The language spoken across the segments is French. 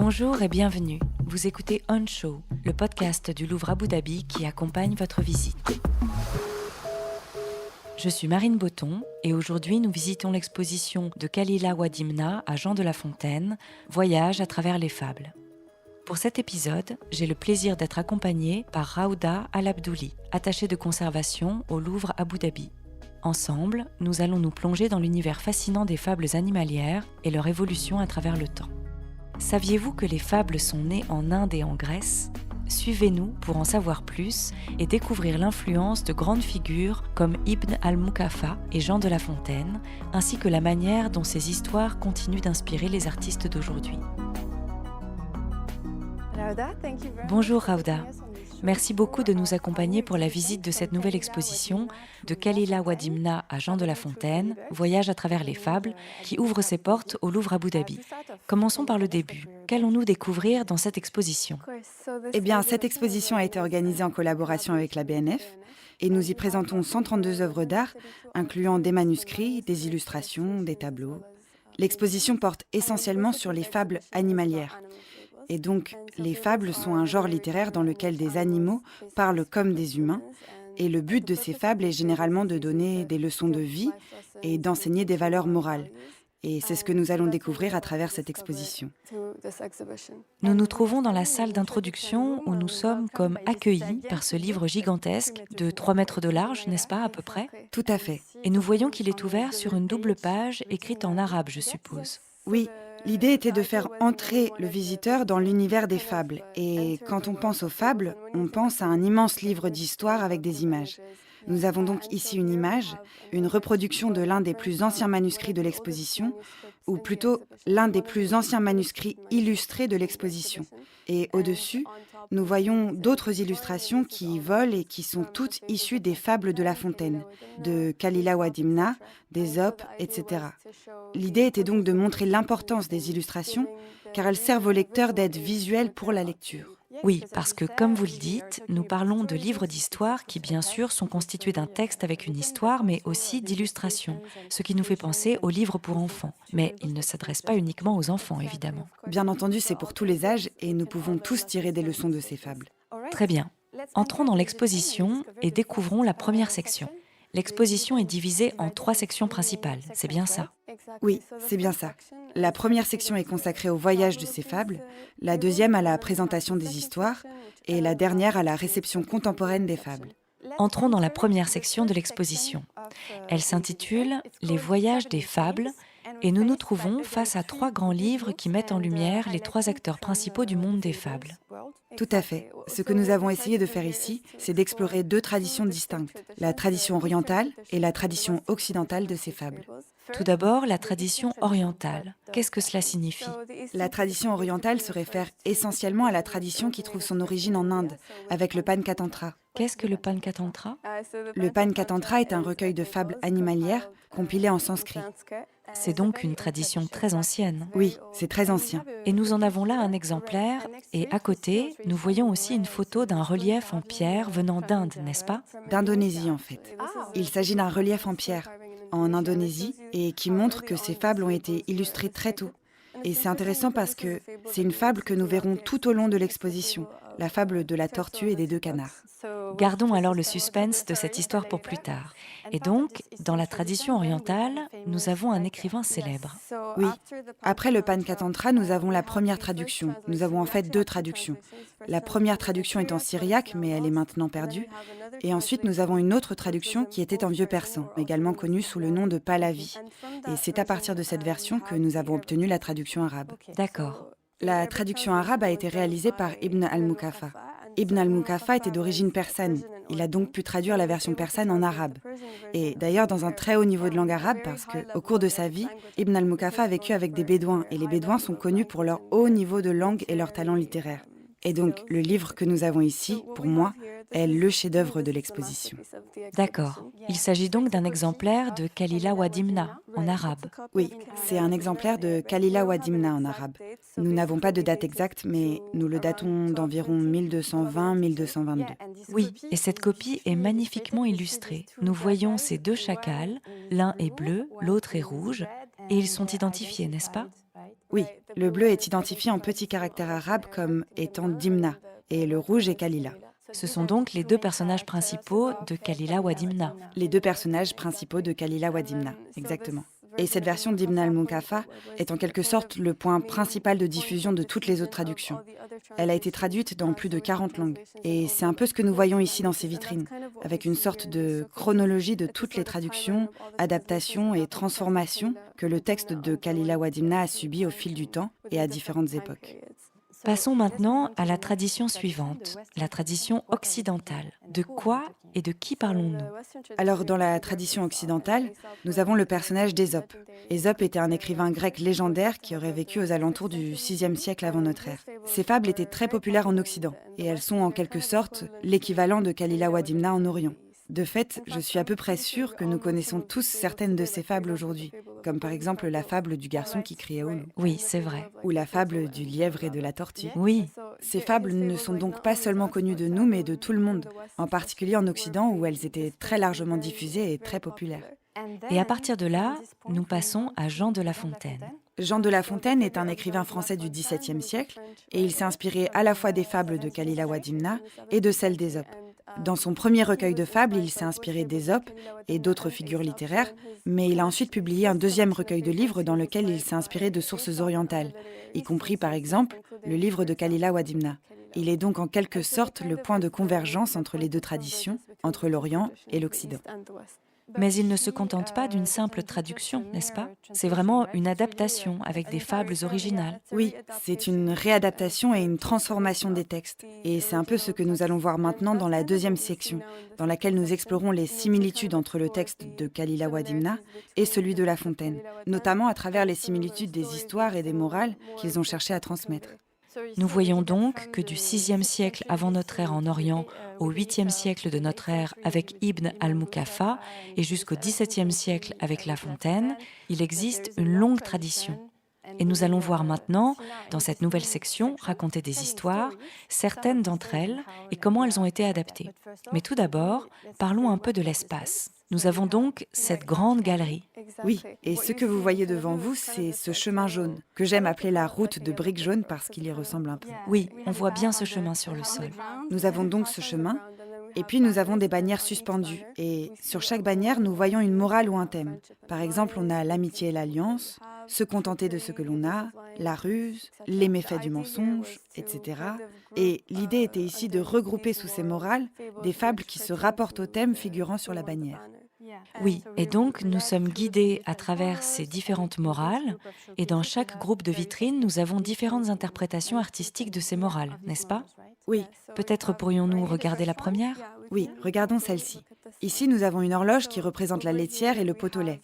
Bonjour et bienvenue. Vous écoutez On Show, le podcast du Louvre Abu Dhabi qui accompagne votre visite. Je suis Marine Botton et aujourd'hui nous visitons l'exposition de Khalila Wadimna à Jean de La Fontaine, Voyage à travers les fables. Pour cet épisode, j'ai le plaisir d'être accompagnée par Raouda Al-Abdouli, attachée de conservation au Louvre Abu Dhabi. Ensemble, nous allons nous plonger dans l'univers fascinant des fables animalières et leur évolution à travers le temps. Saviez-vous que les fables sont nées en Inde et en Grèce ? Suivez-nous pour en savoir plus et découvrir l'influence de grandes figures comme Ibn al-Muqaffa et Jean de La Fontaine, ainsi que la manière dont ces histoires continuent d'inspirer les artistes d'aujourd'hui. Bonjour Raouda. Merci beaucoup de nous accompagner pour la visite de cette nouvelle exposition de Khalila Wadimna à Jean de La Fontaine, Voyage à travers les fables, qui ouvre ses portes au Louvre Abu Dhabi. Commençons par le début. Qu'allons-nous découvrir dans cette exposition ? Eh bien, cette exposition a été organisée en collaboration avec la BNF et nous y présentons 132 œuvres d'art, incluant des manuscrits, des illustrations, des tableaux. L'exposition porte essentiellement sur les fables animalières. Et donc, les fables sont un genre littéraire dans lequel des animaux parlent comme des humains. Et le but de ces fables est généralement de donner des leçons de vie et d'enseigner des valeurs morales. Et c'est ce que nous allons découvrir à travers cette exposition. Nous nous trouvons dans la salle d'introduction où nous sommes comme accueillis par ce livre gigantesque de 3 mètres de large, n'est-ce pas, à peu près ? Tout à fait. Et nous voyons qu'il est ouvert sur une double page écrite en arabe, je suppose. Oui, l'idée était de faire entrer le visiteur dans l'univers des fables. Et quand on pense aux fables, on pense à un immense livre d'histoire avec des images. Nous avons donc ici une image, une reproduction de l'un des plus anciens manuscrits de l'exposition, ou plutôt l'un des plus anciens manuscrits illustrés de l'exposition. Et au-dessus, nous voyons d'autres illustrations qui y volent et qui sont toutes issues des fables de La Fontaine, de Khalila Wadimna, d'Ésope, etc. L'idée était donc de montrer l'importance des illustrations, car elles servent au lecteur d'aide visuelle pour la lecture. Oui, parce que comme vous le dites, nous parlons de livres d'histoire qui bien sûr sont constitués d'un texte avec une histoire, mais aussi d'illustrations, ce qui nous fait penser aux livres pour enfants. Mais ils ne s'adressent pas uniquement aux enfants, évidemment. Bien entendu, c'est pour tous les âges et nous pouvons tous tirer des leçons de ces fables. Très bien. Entrons dans l'exposition et découvrons la première section. L'exposition est divisée en 3 sections principales, c'est bien ça ? Oui, c'est bien ça. La première section est consacrée au voyage de ces fables, la deuxième à la présentation des histoires et la dernière à la réception contemporaine des fables. Entrons dans la première section de l'exposition. Elle s'intitule « Les voyages des fables » et nous nous trouvons face à 3 grands livres qui mettent en lumière les 3 acteurs principaux du monde des fables. Tout à fait. Ce que nous avons essayé de faire ici, c'est d'explorer 2 traditions distinctes, la tradition orientale et la tradition occidentale de ces fables. Tout d'abord, la tradition orientale. Qu'est-ce que cela signifie ? La tradition orientale se réfère essentiellement à la tradition qui trouve son origine en Inde, avec le Pancatantra. Qu'est-ce que le Pancatantra ? Le Pancatantra est un recueil de fables animalières compilé en sanskrit. C'est donc une tradition très ancienne. Oui, c'est très ancien. Et nous en avons là un exemplaire, et à côté, nous voyons aussi une photo d'un relief en pierre venant d'Inde, n'est-ce pas ? D'Indonésie en fait. Il s'agit d'un relief en pierre en Indonésie et qui montre que ces fables ont été illustrées très tôt. Et c'est intéressant parce que c'est une fable que nous verrons tout au long de l'exposition, la fable de la tortue et des 2 canards. Gardons alors le suspense de cette histoire pour plus tard. Et donc, dans la tradition orientale, nous avons un écrivain célèbre. Oui. Après le Pancatantra, nous avons la première traduction. Nous avons en fait 2 traductions. La première traduction est en syriaque, mais elle est maintenant perdue. Et ensuite, nous avons une autre traduction qui était en vieux persan, également connue sous le nom de Pahlavi. Et c'est à partir de cette version que nous avons obtenu la traduction arabe. D'accord. La traduction arabe a été réalisée par Ibn al-Muqaffa. Ibn al-Muqaffa était d'origine persane. Il a donc pu traduire la version persane en arabe. Et d'ailleurs dans un très haut niveau de langue arabe parce qu'au cours de sa vie, Ibn al-Muqaffa a vécu avec des bédouins et les bédouins sont connus pour leur haut niveau de langue et leur talent littéraire. Et donc le livre que nous avons ici, pour moi, est le chef-d'œuvre de l'exposition. D'accord. Il s'agit donc d'un exemplaire de Khalila Wadimna en arabe. Oui, c'est un exemplaire de Khalila Wadimna en arabe. Nous n'avons pas de date exacte, mais nous le datons d'environ 1220-1222. Oui, et cette copie est magnifiquement illustrée. Nous voyons ces 2 chacals, l'un est bleu, l'autre est rouge, et ils sont identifiés, n'est-ce pas ? Oui, le bleu est identifié en petits caractères arabes comme étant Dimna et le rouge est Kalila. Ce sont donc les deux personnages principaux de Kalila wa Dimna. Les deux personnages principaux de Kalila wa Dimna, exactement. Et cette version d'Ibn al-Mukafa est en quelque sorte le point principal de diffusion de toutes les autres traductions. Elle a été traduite dans plus de 40 langues. Et c'est un peu ce que nous voyons ici dans ces vitrines, avec une sorte de chronologie de toutes les traductions, adaptations et transformations que le texte de Kalila wa Dimna a subi au fil du temps et à différentes époques. Passons maintenant à la tradition suivante, la tradition occidentale. De quoi et de qui parlons-nous? Alors, dans la tradition occidentale, nous avons le personnage d'Ésope. Ésope était un écrivain grec légendaire qui aurait vécu aux alentours du VIe siècle avant notre ère. Ses fables étaient très populaires en Occident, et elles sont en quelque sorte l'équivalent de Kalila wa Dimna en Orient. De fait, je suis à peu près sûre que nous connaissons tous certaines de ces fables aujourd'hui, comme par exemple la fable du garçon qui criait au loup, Oui, c'est vrai. ou la fable du lièvre et de la tortue. Oui, Ces fables ne sont donc pas seulement connues de nous, mais de tout le monde, en particulier en Occident où elles étaient très largement diffusées et très populaires. et à partir de là, nous passons à Jean de La Fontaine. Jean de La Fontaine est un écrivain français du XVIIe siècle et il s'est inspiré à la fois des fables de Kalila wa Dimna et de celles d'Ésope. Dans son premier recueil de fables, il s'est inspiré d'Ésope et d'autres figures littéraires, mais il a ensuite publié un deuxième recueil de livres dans lequel il s'est inspiré de sources orientales, y compris par exemple le livre de Kalila wa Dimna. Il est donc en quelque sorte le point de convergence entre les deux traditions, entre l'Orient et l'Occident. Mais il ne se contente pas d'une simple traduction, n'est-ce pas? C'est vraiment une adaptation avec des fables originales. Oui, c'est une réadaptation et une transformation des textes. Et c'est un peu ce que nous allons voir maintenant dans la deuxième section, dans laquelle nous explorons les similitudes entre le texte de Kalila wa Dimna et celui de La Fontaine, notamment à travers les similitudes des histoires et des morales qu'ils ont cherché à transmettre. Nous voyons donc que du VIe siècle avant notre ère en Orient au 8e siècle de notre ère avec Ibn al-Mukafa et jusqu'au XVIIe siècle avec La Fontaine, il existe une longue tradition. Et nous allons voir maintenant, dans cette nouvelle section, raconter des histoires, certaines d'entre elles, et comment elles ont été adaptées. Mais tout d'abord, parlons un peu de l'espace. Nous avons donc cette grande galerie. Oui, et ce que vous voyez devant vous, c'est ce chemin jaune, que j'aime appeler la route de briques jaunes parce qu'il y ressemble un peu. Oui, on voit bien ce chemin sur le sol. Nous avons donc ce chemin, et puis nous avons des bannières suspendues, et sur chaque bannière, nous voyons une morale ou un thème. Par exemple, on a l'amitié et l'alliance, se contenter de ce que l'on a, la ruse, les méfaits du mensonge, etc. Et l'idée était ici de regrouper sous ces morales des fables qui se rapportent au thème figurant sur la bannière. Oui, et donc nous sommes guidés à travers ces différentes morales, et dans chaque groupe de vitrines, nous avons différentes interprétations artistiques de ces morales, n'est-ce pas? Oui, Peut-être pourrions-nous regarder la première? oui, regardons celle-ci. Ici, nous avons une horloge qui représente la laitière et le pot au lait.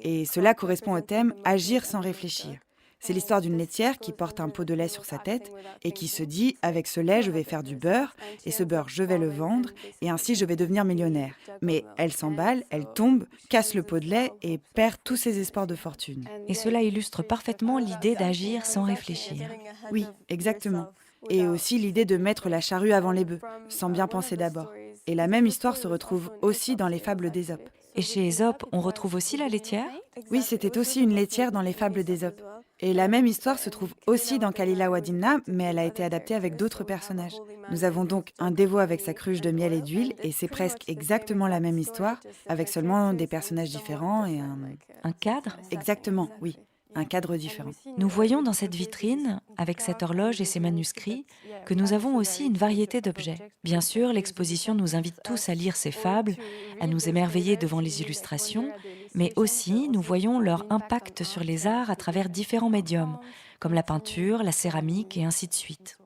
Et cela correspond au thème « Agir sans réfléchir ». C'est l'histoire d'une laitière qui porte un pot de lait sur sa tête et qui se dit « Avec ce lait, je vais faire du beurre, et ce beurre, je vais le vendre, et ainsi je vais devenir millionnaire. » Mais elle s'emballe, elle tombe, casse le pot de lait et perd tous ses espoirs de fortune. Et cela illustre parfaitement l'idée d'agir sans réfléchir. Oui, exactement. Et aussi l'idée de mettre la charrue avant les bœufs, sans bien penser d'abord. Et la même histoire se retrouve aussi dans les fables d'Ésope. Et chez Ésope, on retrouve aussi la laitière? Oui, c'était aussi une laitière dans les fables d'Ésope. Et la même histoire se trouve aussi dans Kalila wa Dimna, mais elle a été adaptée avec d'autres personnages. Nous avons donc un dévot avec sa cruche de miel et d'huile, et c'est presque exactement la même histoire, avec seulement des personnages différents et un... Un cadre? Exactement, oui, un cadre différent. Nous voyons dans cette vitrine, avec cette horloge et ces manuscrits, que nous avons aussi une variété d'objets. Bien sûr, l'exposition nous invite tous à lire ces fables, à nous émerveiller devant les illustrations, mais aussi nous voyons leur impact sur les arts à travers différents médiums, comme la peinture, la céramique et ainsi de suite.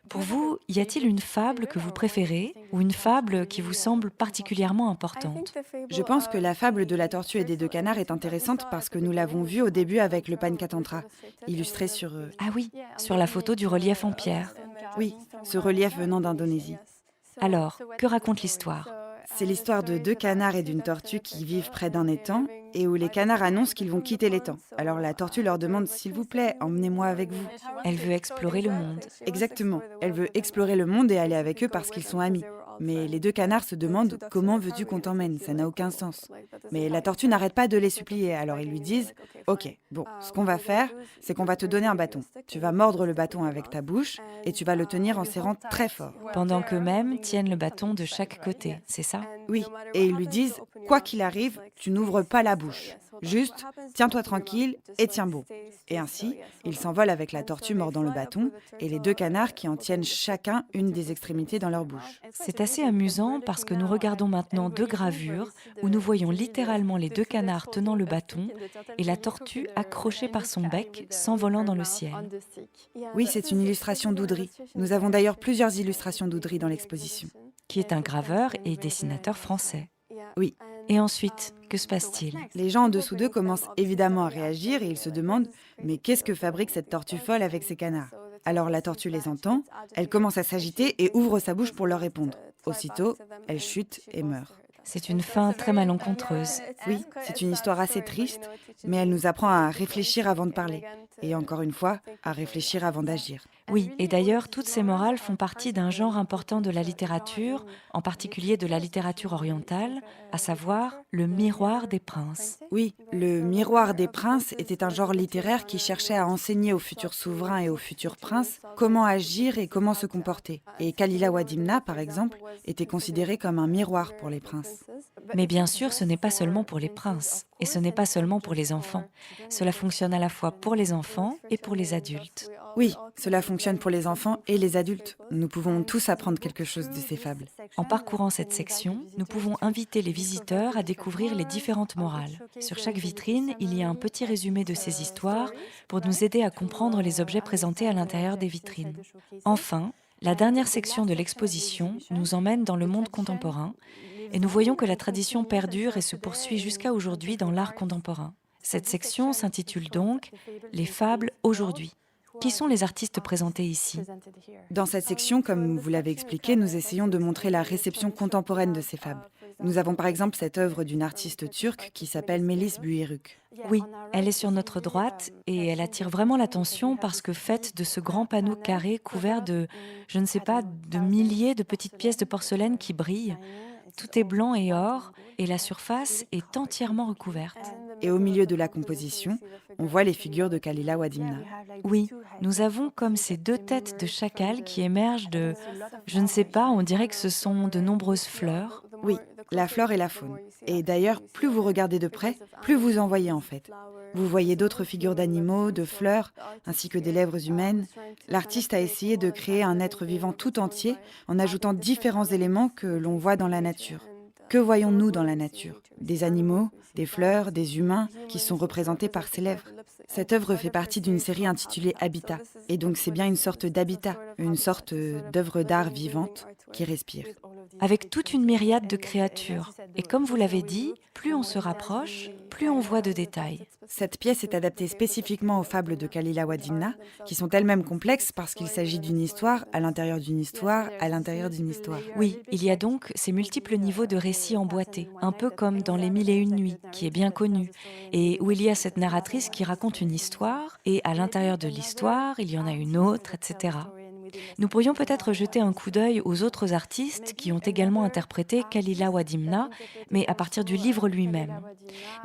Pour vous, y a-t-il une fable que vous préférez ou une fable qui vous semble particulièrement importante? Je pense que la fable de la tortue et des deux canards est intéressante parce que nous l'avons vue au début avec le Pancatantra, illustré sur... Ah oui, sur la photo du relief en pierre. Oui, ce relief venant d'Indonésie. Alors, que raconte l'histoire? C'est l'histoire de deux canards et d'une tortue qui vivent près d'un étang et où les canards annoncent qu'ils vont quitter l'étang. Alors la tortue leur demande « S'il vous plaît, emmenez-moi avec vous Elle veut explorer le monde. » Exactement, elle veut explorer le monde et aller avec eux parce qu'ils sont amis. Mais les deux canards se demandent comment veux-tu qu'on t'emmène, ça n'a aucun sens. Mais la tortue n'arrête pas de les supplier, alors ils lui disent ok, bon, ce qu'on va faire, c'est qu'on va te donner un bâton. Tu vas mordre le bâton avec ta bouche et tu vas le tenir en serrant très fort. Pendant qu'eux-mêmes tiennent le bâton de chaque côté, c'est ça? Oui, et ils lui disent quoi qu'il arrive, tu n'ouvres pas la bouche. Juste, tiens-toi tranquille et tiens bon. Et ainsi, ils s'envolent avec la tortue mordant le bâton et les deux canards qui en tiennent chacun une des extrémités dans leur bouche. C'est assez amusant parce que nous regardons maintenant deux gravures où nous voyons littéralement les deux canards tenant le bâton et la tortue accrochée par son bec s'envolant dans le ciel. Oui, c'est une illustration d'Oudry. Nous avons d'ailleurs plusieurs illustrations d'Oudry dans l'exposition. Qui est un graveur et dessinateur français. Oui. Et ensuite, que se passe-t-il? Les gens en dessous d'eux commencent évidemment à réagir et ils se demandent mais qu'est-ce que fabrique cette tortue folle avec ses canards? Alors la tortue les entend, elle commence à s'agiter et ouvre sa bouche pour leur répondre. Aussitôt, elle chute et meurt. C'est une fin très malencontreuse. Oui, c'est une histoire assez triste, mais elle nous apprend à réfléchir avant de parler. Et encore une fois, à réfléchir avant d'agir. Oui, et d'ailleurs, toutes ces morales font partie d'un genre important de la littérature, en particulier de la littérature orientale, à savoir le miroir des princes. Oui, le miroir des princes était un genre littéraire qui cherchait à enseigner aux futurs souverains et aux futurs princes comment agir et comment se comporter. Et Kalila Wadimna, par exemple, était considéré comme un miroir pour les princes. Mais bien sûr, ce n'est pas seulement pour les princes, et ce n'est pas seulement pour les enfants. Cela fonctionne à la fois pour les enfants et pour les adultes. Oui, cela fonctionne pour les enfants et les adultes. Nous pouvons tous apprendre quelque chose de ces fables. En parcourant cette section, nous pouvons inviter les visiteurs à découvrir les différentes morales. Sur chaque vitrine, il y a un petit résumé de ces histoires pour nous aider à comprendre les objets présentés à l'intérieur des vitrines. Enfin, la dernière section de l'exposition nous emmène dans le monde contemporain et nous voyons que la tradition perdure et se poursuit jusqu'à aujourd'hui dans l'art contemporain. Cette section s'intitule donc « Les fables aujourd'hui ». Qui sont les artistes présentés ici? Dans cette section, comme vous l'avez expliqué, nous essayons de montrer la réception contemporaine de ces fables. Nous avons par exemple cette œuvre d'une artiste turque qui s'appelle Melis Büyürük. Oui, elle est sur notre droite et elle attire vraiment l'attention parce que faite de ce grand panneau carré couvert de, je ne sais pas, de milliers de petites pièces de porcelaine qui brillent, tout est blanc et or et la surface est entièrement recouverte. Et au milieu de la composition, on voit les figures de Kalila Wadimna. Oui, nous avons comme ces deux têtes de chacal qui émergent de, je ne sais pas, on dirait que ce sont de nombreuses fleurs. Oui, la flore et la faune. Et d'ailleurs, plus vous regardez de près, plus vous en voyez en fait. Vous voyez d'autres figures d'animaux, de fleurs, ainsi que des lèvres humaines. L'artiste a essayé de créer un être vivant tout entier en ajoutant différents éléments que l'on voit dans la nature. Que voyons-nous dans la nature? Des animaux, des fleurs, des humains qui sont représentés par ces lèvres. Cette œuvre fait partie d'une série intitulée Habitat. Et donc c'est bien une sorte d'habitat, une sorte d'œuvre d'art vivante qui respire. Avec toute une myriade de créatures. Et comme vous l'avez dit, plus on se rapproche, plus on voit de détails. Cette pièce est adaptée spécifiquement aux fables de Kalila Wadimna, qui sont elles-mêmes complexes parce qu'il s'agit d'une histoire à l'intérieur d'une histoire à l'intérieur d'une histoire. Oui, il y a donc ces multiples niveaux de récits emboîtés, un peu comme dans Les Mille et une nuits, qui est bien connu, et où il y a cette narratrice qui raconte une histoire, et à l'intérieur de l'histoire, il y en a une autre, etc. Nous pourrions peut-être jeter un coup d'œil aux autres artistes qui ont également interprété Kalila Wadimna, mais à partir du livre lui-même.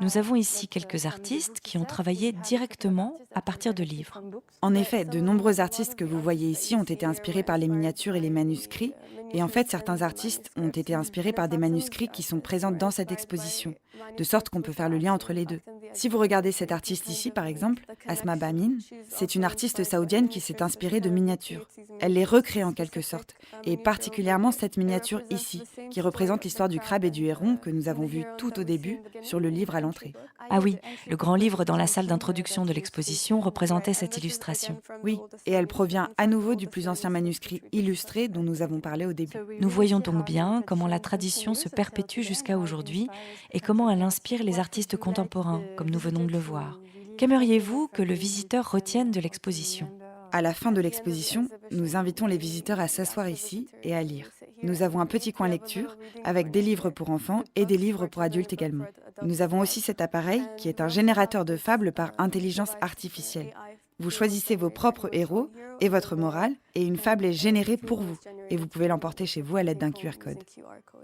Nous avons ici quelques artistes qui ont travaillé directement à partir de livres. En effet, de nombreux artistes que vous voyez ici ont été inspirés par les miniatures et les manuscrits, et en fait, certains artistes ont été inspirés par des manuscrits qui sont présents dans cette exposition, de sorte qu'on peut faire le lien entre les deux. Si vous regardez cet artiste ici, par exemple, Asma Bamin, c'est une artiste saoudienne qui s'est inspirée de miniatures. Elle les recrée en quelque sorte, et particulièrement cette miniature ici, qui représente l'histoire du crabe et du héron que nous avons vu tout au début sur le livre à l'entrée. Ah oui, le grand livre dans la salle d'introduction de l'exposition représentait cette illustration. Oui, et elle provient à nouveau du plus ancien manuscrit illustré dont nous avons parlé au début. Nous voyons donc bien comment la tradition se perpétue jusqu'à aujourd'hui et comment elle inspire les artistes contemporains, comme nous venons de le voir. Qu'aimeriez-vous que le visiteur retienne de l'exposition? À la fin de l'exposition, nous invitons les visiteurs à s'asseoir ici et à lire. Nous avons un petit coin lecture avec des livres pour enfants et des livres pour adultes également. Nous avons aussi cet appareil qui est un générateur de fables par intelligence artificielle. Vous choisissez vos propres héros et votre morale, et une fable est générée pour vous. Et vous pouvez l'emporter chez vous à l'aide d'un QR code.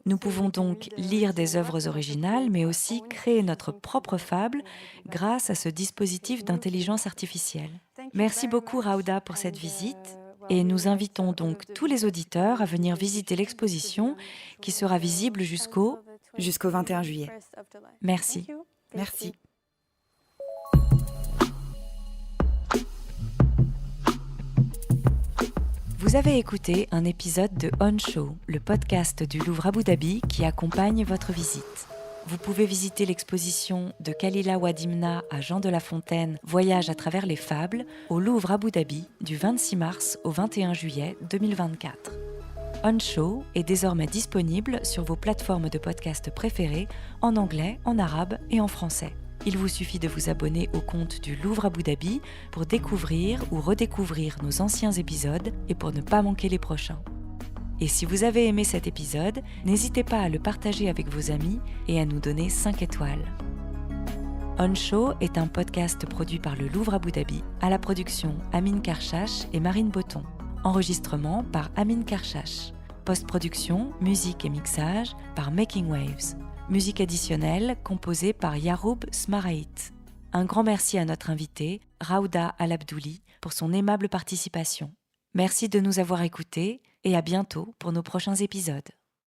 Nous pouvons donc lire des œuvres originales, mais aussi créer notre propre fable grâce à ce dispositif d'intelligence artificielle. Merci beaucoup Rauda pour cette visite et nous invitons donc tous les auditeurs à venir visiter l'exposition qui sera visible jusqu'au 21 juillet. Merci. Merci. Vous avez écouté un épisode de On Show, le podcast du Louvre Abu Dhabi qui accompagne votre visite. Vous pouvez visiter l'exposition de Khalila Wadimna à Jean de La Fontaine, Voyage à travers les fables, au Louvre Abu Dhabi du 26 mars au 21 juillet 2024. On Show est désormais disponible sur vos plateformes de podcast préférées en anglais, en arabe et en français. Il vous suffit de vous abonner au compte du Louvre Abu Dhabi pour découvrir ou redécouvrir nos anciens épisodes et pour ne pas manquer les prochains. Et si vous avez aimé cet épisode, n'hésitez pas à le partager avec vos amis et à nous donner 5 étoiles. On Show est un podcast produit par le Louvre Abu Dhabi, à la production Amine Karchash et Marine Botton. Enregistrement par Amine Karchash. Post-production, musique et mixage par Making Waves. Musique additionnelle composée par Yaroub Smaraït. Un grand merci à notre invité, Rauda Al-Abdouli, pour son aimable participation. Merci de nous avoir écoutés et à bientôt pour nos prochains épisodes.